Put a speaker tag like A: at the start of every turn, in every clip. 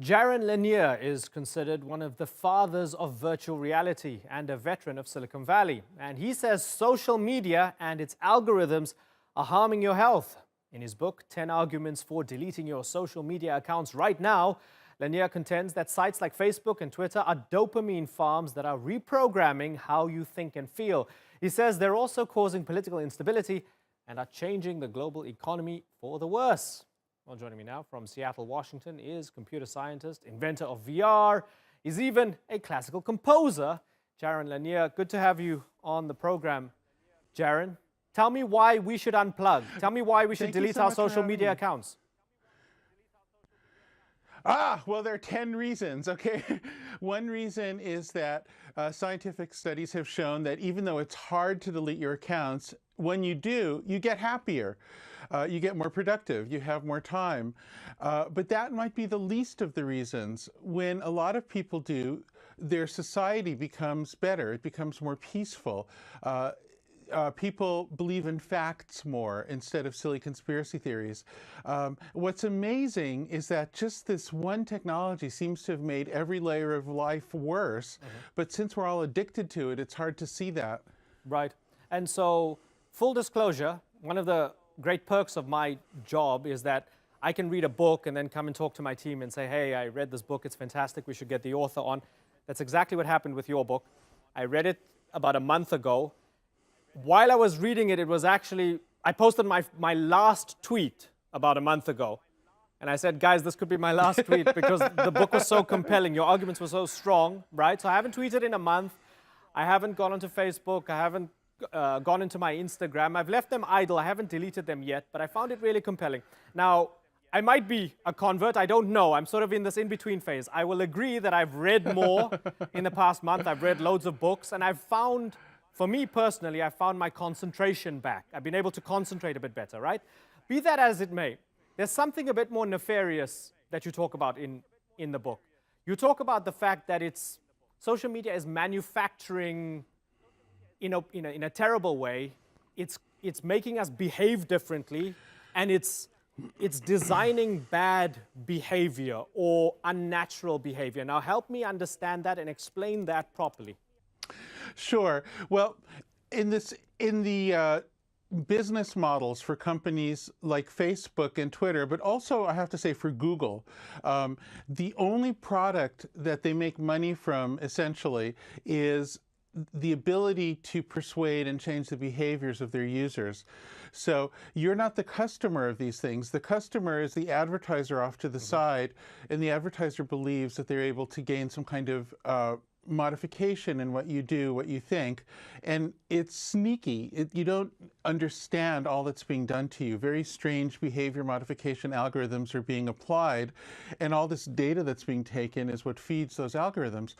A: Jaron Lanier is considered one of the fathers of virtual reality and a veteran of Silicon Valley. And he says social media and its algorithms are harming your health. In his book, 10 Arguments for Deleting Your Social Media Accounts Right Now, Lanier contends that sites like Facebook and Twitter are dopamine farms that are reprogramming how you think and feel. He says they're also causing political instability and are changing the global economy for the worse. Well, joining me now from Seattle, Washington is computer scientist, inventor of VR. He's even a classical composer, Jaron Lanier. Good to have you on the program, Jaron. Tell me why we should unplug. Tell me why we should delete our social media accounts.
B: Well, there are 10 reasons, okay? One reason is that scientific studies have shown that even though it's hard to delete your accounts, when you do, you get happier. You get more productive, you have more time. But that might be the least of the reasons. When a lot of people do, their society becomes better, it becomes more peaceful. People believe in facts more instead of silly conspiracy theories. What's amazing is that just this one technology seems to have made every layer of life worse. But since we're all addicted to it, it's hard to see that.
A: Right. And so, full disclosure, one of the great perks of my job is that I can read a book and then come and talk to my team and say, hey, I read this book, it's fantastic, we should get the author on. That's exactly what happened with your book. I read it about a month ago. While I was reading it, it was actually, I posted my last tweet about a month ago. And I said, guys, this could be my last tweet because the book was so compelling. Your arguments were so strong, right? So I haven't tweeted in a month. I haven't gone onto Facebook. I haven't gone into my Instagram. I've left them idle. I haven't deleted them yet, but I found it really compelling. Now, I might be a convert. I don't know. I'm sort of in this in-between phase. I will agree that I've read more in the past month. I've read loads of books, and I've found, for me personally, I found my concentration back. I've been able to concentrate a bit better, right? Be that as it may, there's something a bit more nefarious that you talk about in the book. You talk about the fact that social media is manufacturing in a terrible way. It's making us behave differently, and it's designing bad behavior or unnatural behavior. Now, help me understand that and explain that properly.
B: Sure. Well, in the business models for companies like Facebook and Twitter, but also I have to say for Google, the only product that they make money from essentially is the ability to persuade and change the behaviors of their users. So you're not the customer of these things. The customer is the advertiser off to the side, and the advertiser believes that they're able to gain some kind of modification in what you do, what you think, and it's sneaky. You don't understand all that's being done to you. Very strange behavior modification algorithms are being applied, and all this data that's being taken is what feeds those algorithms.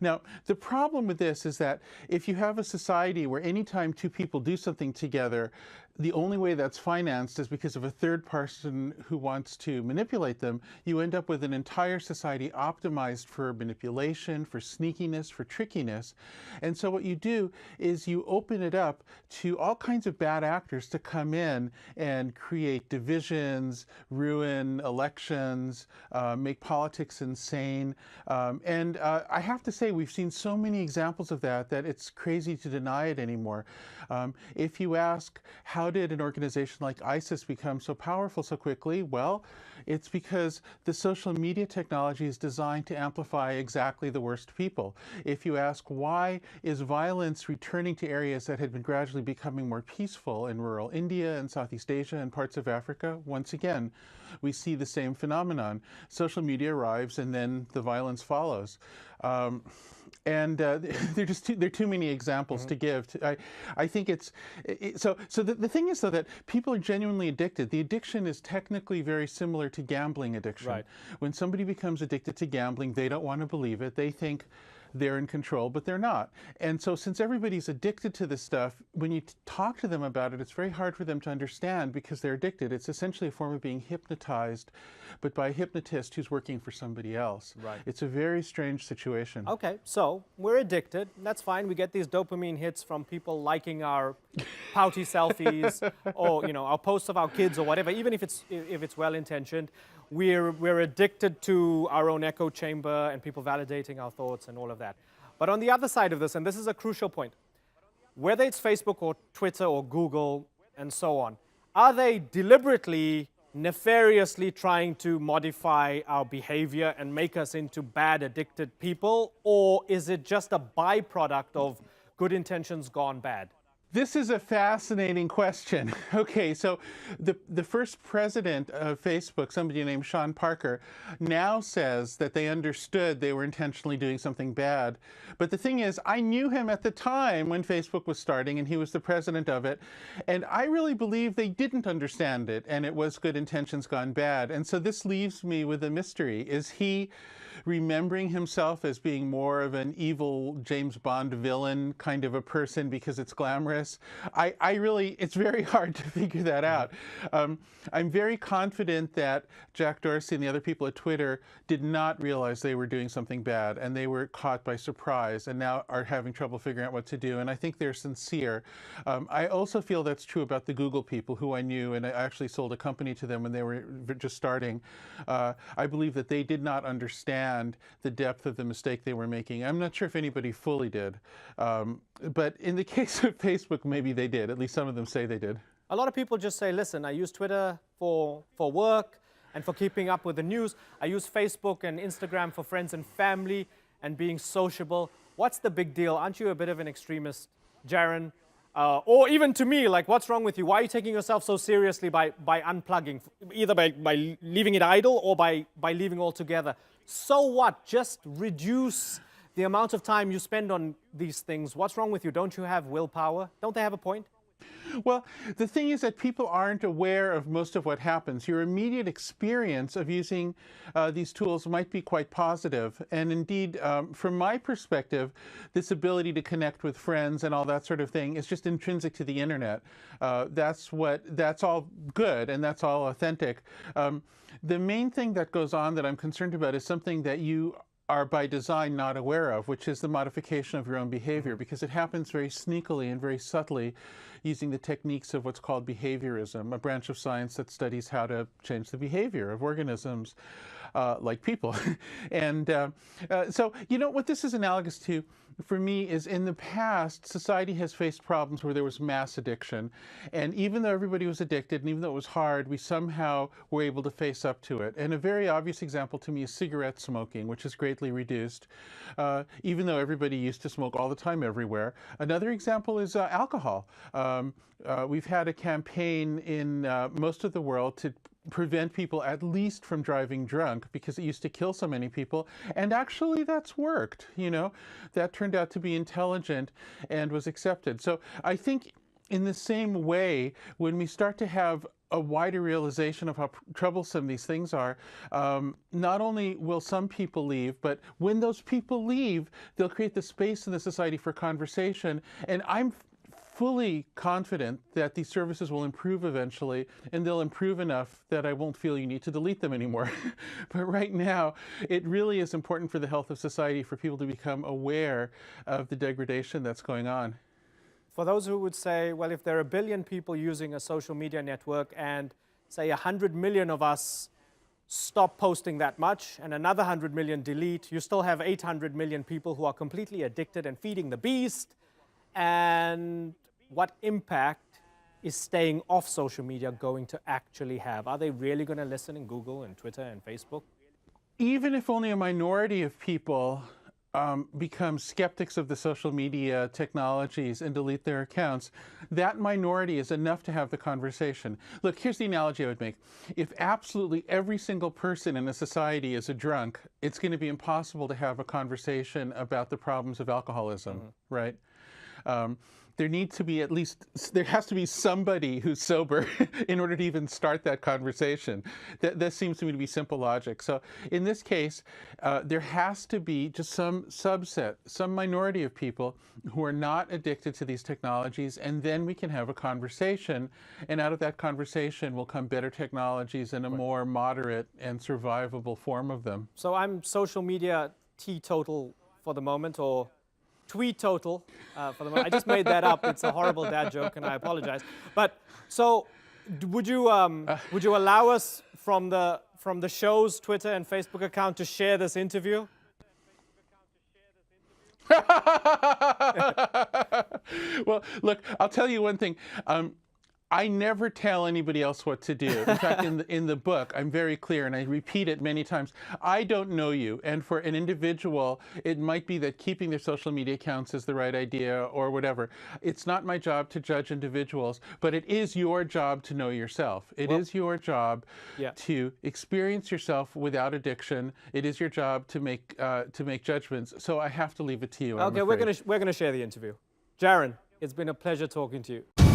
B: Now, the problem with this is that if you have a society where anytime two people do something together, the only way that's financed is because of a third person who wants to manipulate them, you end up with an entire society optimized for manipulation, for sneakiness, for trickiness. And so what you do is you open it up to all kinds of bad actors to come in and create divisions, ruin elections, make politics insane. And I have to say, we've seen so many examples of that it's crazy to deny it anymore. If you ask, how did an organization like ISIS become so powerful so quickly? Well, it's because the social media technology is designed to amplify exactly the worst people. If you ask, why is violence returning to areas that had been gradually becoming more peaceful in rural India and Southeast Asia and parts of Africa? Once again, we see the same phenomenon. Social media arrives and then the violence follows. There are too many examples to give. I think so the thing is, though, that people are genuinely addicted. The addiction is technically very similar to gambling addiction.
A: Right.
B: When somebody becomes addicted to gambling, they don't want to believe it. They think they're in control, but they're not. And so since everybody's addicted to this stuff, when you talk to them about it, it's very hard for them to understand because they're addicted. It's essentially a form of being hypnotized, but by a hypnotist who's working for somebody else.
A: Right.
B: It's a very strange situation.
A: Okay, so we're addicted. That's fine. We get these dopamine hits from people liking our pouty selfies or, our posts of our kids or whatever, even if it's well-intentioned. we're addicted to our own echo chamber and people validating our thoughts and all of that. But on the other side of this, and this is a crucial point, whether it's Facebook or Twitter or Google and so on, are they deliberately, nefariously trying to modify our behavior and make us into bad, addicted people? Or is it just a byproduct of good intentions gone bad?
B: This is a fascinating question. Okay, so the first president of Facebook, somebody named Sean Parker, now says that they understood they were intentionally doing something bad. But the thing is, I knew him at the time when Facebook was starting and he was the president of it. And I really believe they didn't understand it and it was good intentions gone bad. And so this leaves me with a mystery. Is he remembering himself as being more of an evil James Bond villain kind of a person because it's glamorous? I really, it's very hard to figure that out. I'm very confident that Jack Dorsey and the other people at Twitter did not realize they were doing something bad and they were caught by surprise and now are having trouble figuring out what to do. And I think they're sincere. I also feel that's true about the Google people who I knew, and I actually sold a company to them when they were just starting. I believe that they did not understand the depth of the mistake they were making. I'm not sure if anybody fully did. But in the case of Facebook, maybe they did. At least some of them say they did.
A: A lot of people just say, listen, I use Twitter for work and for keeping up with the news. I use Facebook and Instagram for friends and family and being sociable. What's the big deal? Aren't you a bit of an extremist, Jaron? Or even to me, like, what's wrong with you? Why are you taking yourself so seriously by unplugging, either by leaving it idle or by leaving altogether? So what? Just reduce the amount of time you spend on these things. What's wrong with you? Don't you have willpower? Don't they have a point?
B: Well, the thing is that people aren't aware of most of what happens. Your immediate experience of using these tools might be quite positive. And indeed, from my perspective, this ability to connect with friends and all that sort of thing is just intrinsic to the internet. That's all good and that's all authentic. The main thing that goes on that I'm concerned about is something that you are by design not aware of, which is the modification of your own behavior, because it happens very sneakily and very subtly using the techniques of what's called behaviorism, a branch of science that studies how to change the behavior of organisms like people. And so, you know, what this is analogous to, for me, is in the past, society has faced problems where there was mass addiction. And even though everybody was addicted, and even though it was hard, we somehow were able to face up to it. And a very obvious example to me is cigarette smoking, which is greatly reduced, even though everybody used to smoke all the time everywhere. Another example is alcohol. We've had a campaign in most of the world to prevent people at least from driving drunk because it used to kill so many people. And actually that's worked, you know. That turned out to be intelligent and was accepted. So I think in the same way, when we start to have a wider realization of how troublesome these things are, not only will some people leave, but when those people leave, they'll create the space in the society for conversation. And I'm fully confident that these services will improve eventually, and they'll improve enough that I won't feel you need to delete them anymore. But right now, it really is important for the health of society for people to become aware of the degradation that's going on.
A: For those who would say, well, if there are 1 billion people using a social media network and say 100 million of us stop posting that much and another 100 million delete, you still have 800 million people who are completely addicted and feeding the beast. And what impact is staying off social media going to actually have? Are they really going to listen in Google and Twitter and Facebook?
B: Even if only a minority of people become skeptics of the social media technologies and delete their accounts, that minority is enough to have the conversation. Look, here's the analogy I would make. If absolutely every single person in a society is a drunk, it's going to be impossible to have a conversation about the problems of alcoholism, right? There needs to be there has to be somebody who's sober in order to even start that conversation. That seems to me to be simple logic. So in this case, there has to be just some subset, some minority of people who are not addicted to these technologies, and then we can have a conversation, and out of that conversation will come better technologies and a more moderate and survivable form of them.
A: So I'm social media teetotal for the moment, or tweet total for the moment. I just made that up. It's a horrible dad joke, and I apologize. But so, would you allow us from the show's Twitter and Facebook account to share this interview?
B: Well, look, I'll tell you one thing. I never tell anybody else what to do. In fact, in the book, I'm very clear, and I repeat it many times. I don't know you, and for an individual, it might be that keeping their social media accounts is the right idea or whatever. It's not my job to judge individuals, but it is your job to know yourself. It is your job to experience yourself without addiction. It is your job to make judgments. So I have to leave it to you.
A: Okay, we're gonna share the interview. Jaron, it's been a pleasure talking to you.